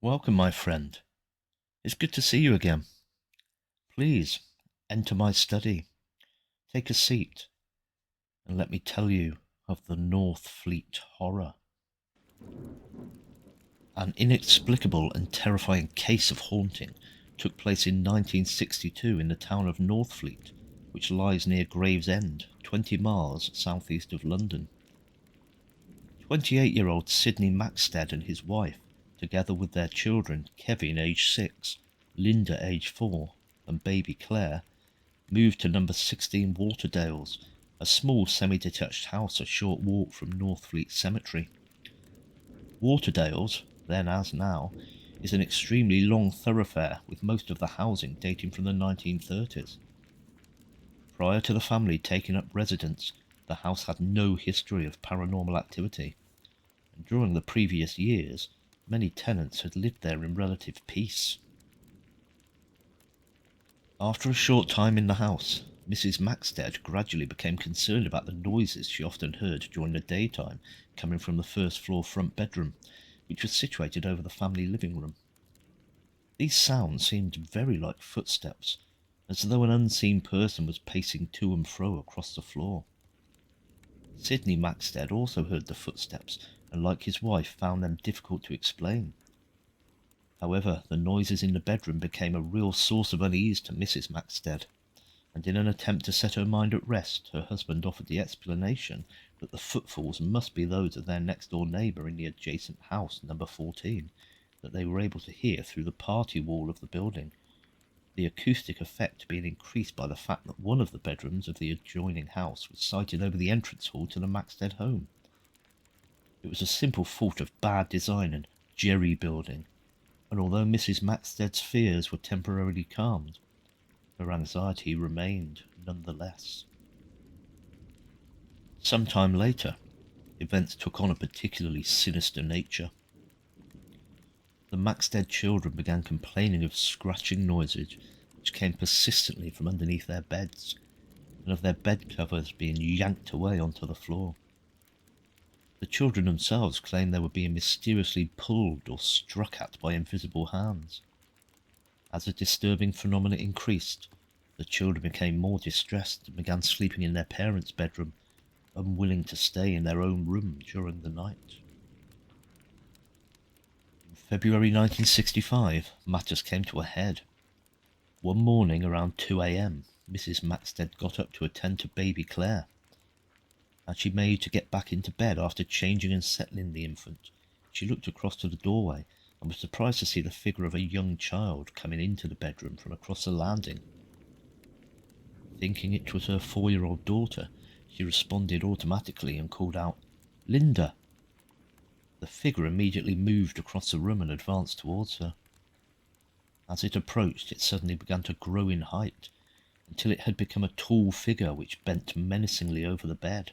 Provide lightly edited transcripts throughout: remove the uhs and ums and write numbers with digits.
Welcome, my friend. It's good to see you again. Please enter my study, take a seat, and let me tell you of the Northfleet horror. An inexplicable and terrifying case of haunting took place in 1962 in the town of Northfleet, which lies near Gravesend, 20 miles southeast of London. 28-year-old Sidney Maxted and his wife, together with their children Kevin, age 6, Linda, age 4, and baby Claire, moved to number 16 Waterdales, a small semi-detached house a short walk from Northfleet Cemetery. Waterdales, then as now, is an extremely long thoroughfare with most of the housing dating from the 1930s. Prior to the family taking up residence, the house had no history of paranormal activity, and during the previous years, many tenants had lived there in relative peace. After a short time in the house, Mrs. Maxted gradually became concerned about the noises she often heard during the daytime coming from the first floor front bedroom, which was situated over the family living room. These sounds seemed very like footsteps, as though an unseen person was pacing to and fro across the floor. Sidney Maxted also heard the footsteps, and like his wife found them difficult to explain. However, the noises in the bedroom became a real source of unease to Mrs. Maxted, and in an attempt to set her mind at rest, her husband offered the explanation that the footfalls must be those of their next-door neighbour in the adjacent house, number 14, that they were able to hear through the party wall of the building, the acoustic effect being increased by the fact that one of the bedrooms of the adjoining house was sited over the entrance hall to the Maxted home. It was a simple fault of bad design and jerry-building, and although Mrs. Maxted's fears were temporarily calmed, her anxiety remained nonetheless. Some time later, events took on a particularly sinister nature. The Maxted children began complaining of scratching noises which came persistently from underneath their beds, and of their bed covers being yanked away onto the floor. The children themselves claimed they were being mysteriously pulled or struck at by invisible hands. As the disturbing phenomena increased, the children became more distressed and began sleeping in their parents' bedroom, unwilling to stay in their own room during the night. In February 1965, matters came to a head. One morning around 2 a.m, Mrs. Maxted got up to attend to baby Claire. As she made to get back into bed after changing and settling the infant, she looked across to the doorway and was surprised to see the figure of a young child coming into the bedroom from across the landing. Thinking it was her 4-year-old daughter, she responded automatically and called out, "Linda!" The figure immediately moved across the room and advanced towards her. As it approached, it suddenly began to grow in height, until it had become a tall figure which bent menacingly over the bed.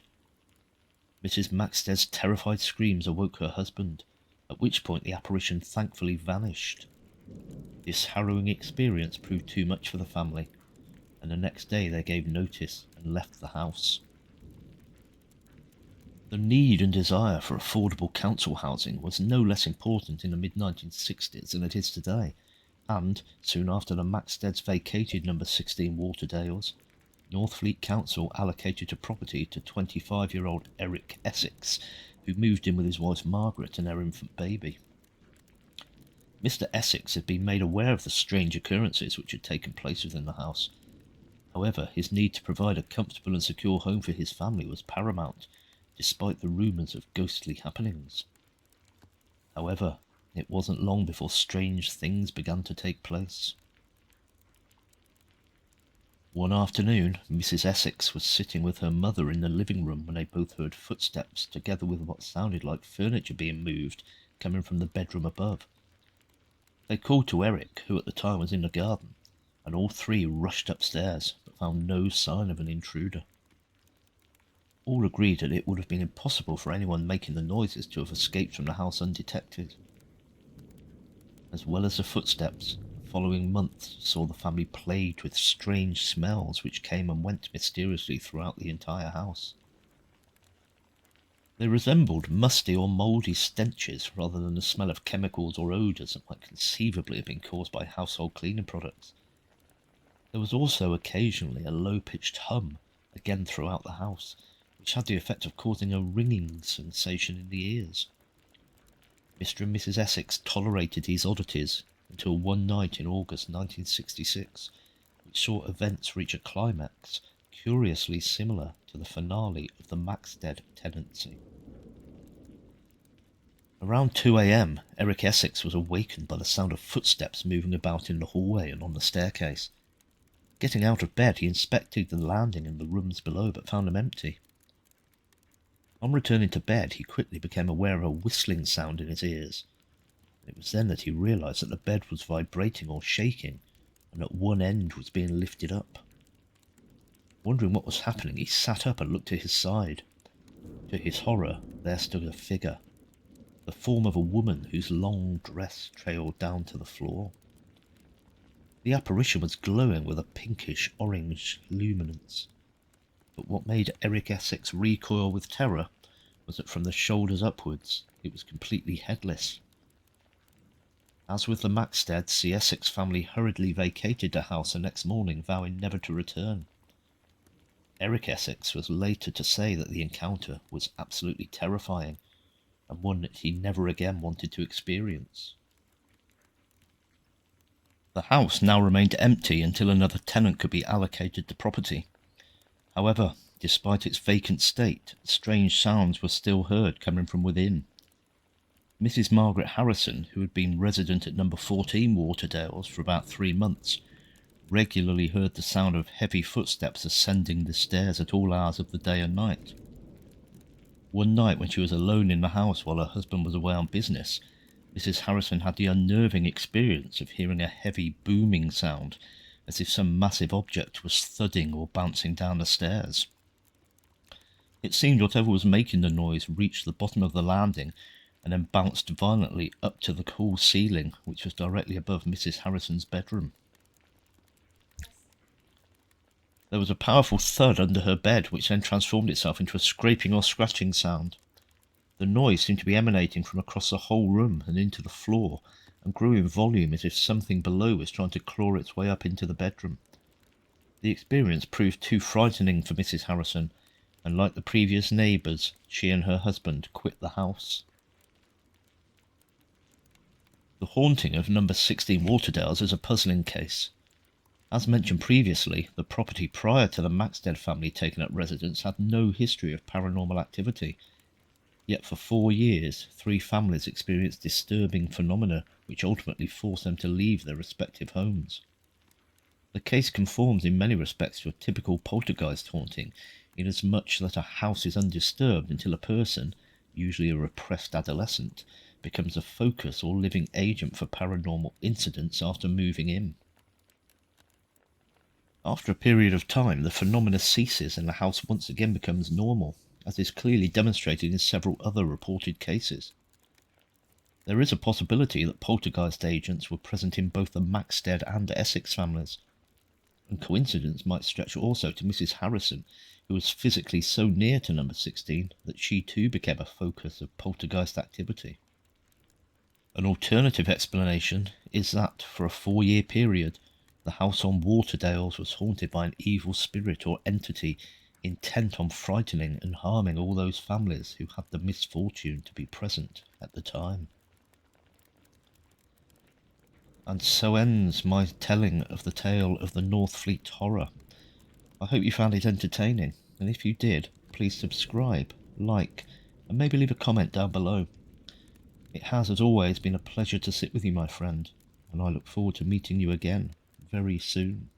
Mrs. Maxted's terrified screams awoke her husband, at which point the apparition thankfully vanished. This harrowing experience proved too much for the family, and the next day they gave notice and left the house. The need and desire for affordable council housing was no less important in the mid-1960s than it is today, and, soon after the Maxteds vacated number 16 Waterdales, Northfleet Council allocated the property to 25-year-old Eric Essex, who moved in with his wife Margaret and their infant baby. Mr. Essex had been made aware of the strange occurrences which had taken place within the house. However, his need to provide a comfortable and secure home for his family was paramount, despite the rumours of ghostly happenings. However, it wasn't long before strange things began to take place. One afternoon, Mrs. Essex was sitting with her mother in the living room when they both heard footsteps, together with what sounded like furniture being moved, coming from the bedroom above. They called to Eric, who at the time was in the garden, and all three rushed upstairs, but found no sign of an intruder. All agreed that it would have been impossible for anyone making the noises to have escaped from the house undetected. As well as the footsteps, the following months saw the family plagued with strange smells which came and went mysteriously throughout the entire house. They resembled musty or mouldy stenches rather than the smell of chemicals or odours that might conceivably have been caused by household cleaning products. There was also occasionally a low-pitched hum, again throughout the house, which had the effect of causing a ringing sensation in the ears. Mr. and Mrs. Essex tolerated these oddities until one night in August 1966, which saw events reach a climax curiously similar to the finale of the Maxted tenancy. Around 2 a.m, Eric Essex was awakened by the sound of footsteps moving about in the hallway and on the staircase. Getting out of bed, he inspected the landing and the rooms below, but found them empty. On returning to bed, he quickly became aware of a whistling sound in his ears. It was then that he realised that the bed was vibrating or shaking, and that one end was being lifted up. Wondering what was happening, he sat up and looked to his side. To his horror, there stood a figure, the form of a woman whose long dress trailed down to the floor. The apparition was glowing with a pinkish-orange luminance, but what made Eric Essex recoil with terror was that from the shoulders upwards, it was completely headless. As with the Maxteds, the Essex family hurriedly vacated the house the next morning, vowing never to return. Eric Essex was later to say that the encounter was absolutely terrifying, and one that he never again wanted to experience. The house now remained empty until another tenant could be allocated the property. However, despite its vacant state, strange sounds were still heard coming from within. Mrs. Margaret Harrison, who had been resident at number 14 Waterdales for about 3 months, regularly heard the sound of heavy footsteps ascending the stairs at all hours of the day and night. One night when she was alone in the house while her husband was away on business, Mrs. Harrison had the unnerving experience of hearing a heavy booming sound, as if some massive object was thudding or bouncing down the stairs. It seemed whatever was making the noise reached the bottom of the landing and then bounced violently up to the cool ceiling, which was directly above Mrs. Harrison's bedroom. There was a powerful thud under her bed, which then transformed itself into a scraping or scratching sound. The noise seemed to be emanating from across the whole room and into the floor, and grew in volume as if something below was trying to claw its way up into the bedroom. The experience proved too frightening for Mrs. Harrison, and like the previous neighbours, she and her husband quit the house. The haunting of number 16 Waterdales is a puzzling case. As mentioned previously, the property prior to the Maxted family taking up residence had no history of paranormal activity. Yet for 4 years, 3 families experienced disturbing phenomena which ultimately forced them to leave their respective homes. The case conforms in many respects to a typical poltergeist haunting, inasmuch that a house is undisturbed until a person, usually a repressed adolescent, becomes a focus or living agent for paranormal incidents after moving in. After a period of time, the phenomena ceases and the house once again becomes normal, as is clearly demonstrated in several other reported cases. There is a possibility that poltergeist agents were present in both the Maxted and Essex families, and coincidence might stretch also to Mrs. Harrison, who was physically so near to number 16 that she too became a focus of poltergeist activity. An alternative explanation is that, for a 4-year period, the house on Waterdales was haunted by an evil spirit or entity intent on frightening and harming all those families who had the misfortune to be present at the time. And so ends my telling of the tale of the Northfleet horror. I hope you found it entertaining, and if you did, please subscribe, like, and maybe leave a comment down below. It has, as always, been a pleasure to sit with you, my friend, and I look forward to meeting you again very soon.